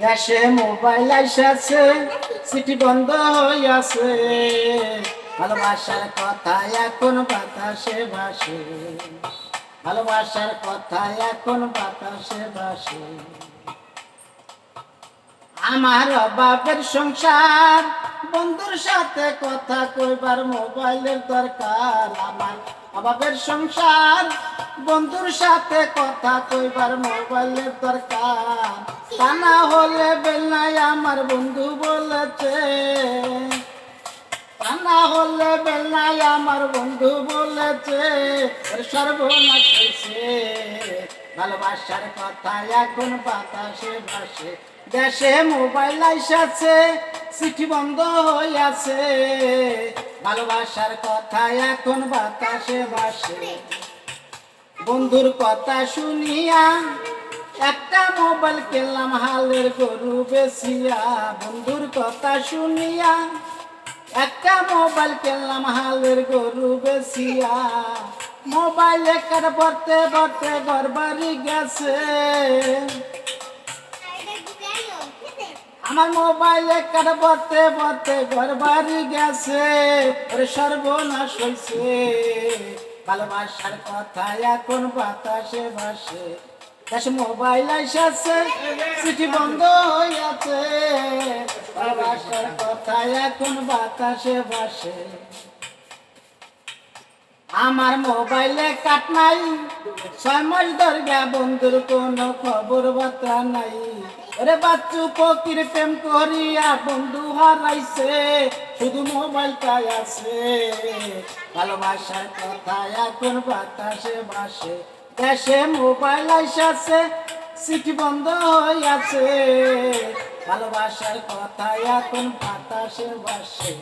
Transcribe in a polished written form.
দেশে mobile আইসাছে, city বন্ধ হইয়াছে, ভালোবাসার কথা এখন বাতাসে ভাসে, ভালোবাসার কথা এখন বাতাসে ভাসে। আমার বাপের সংসার, বন্ধুর সাথে কথা কইবার মোবাইলের দরকার। আমার বাপের সংসার, বন্ধুর সাথে কথা কইবার মোবাইলের দরকার। তা না হলে বেলনাই আমার বন্ধু বলেছে, তা না হলে বেলনাই আমার বন্ধু বলেছে, সর্বনাশ হয়েছে। ভালোবাসার কথা এখন বাতাসে ভাসে, দেশে মোবাইল আইসাছে, চিঠি বন্ধ হইয়াছে, ভালোবাসার কথা এখন বাতাসে ভাসে। বন্ধুর কথা শুনিয়া একটা মোবাইল কিনলাম হালের গরু বেচিয়া। বন্ধুর কথা শুনিয়া একটা মোবাইল কিনলাম হালের গরু বেচিয়া। মোবাইলে কার ভরতে ভরতে ঘর বাড়ি গেছে, আমার মোবাইলে কার ভরতে ভরতে ঘর বাড়ি গেছে, ওরে সর্বনাশ হইছে। ভালোবাসার কথা এখন বাতাসে ভাসে, দেশে মোবাইল আইসাছে, চিঠি বন্ধ হইয়াছে, ভালোবাসার কথা এখন বাতাসে ভাসে। আমার মোবাইলে কাট নাই, 6 মাস ধরে বন্ধুর কোনো খবর বার্তা নাই। ওরে বাচ্চু ফকির প্রেম করিয়া বন্ধু হারাইছে, শুধু মোবাইলটাই আছে। ভালোবাসার কথা এখন বাতাসে ভাসে, দেশে মোবাইল আইসাছে, চিঠি বন্ধ হইয়াছে, ভালোবাসার কথা এখন বাতাসে ভাসে।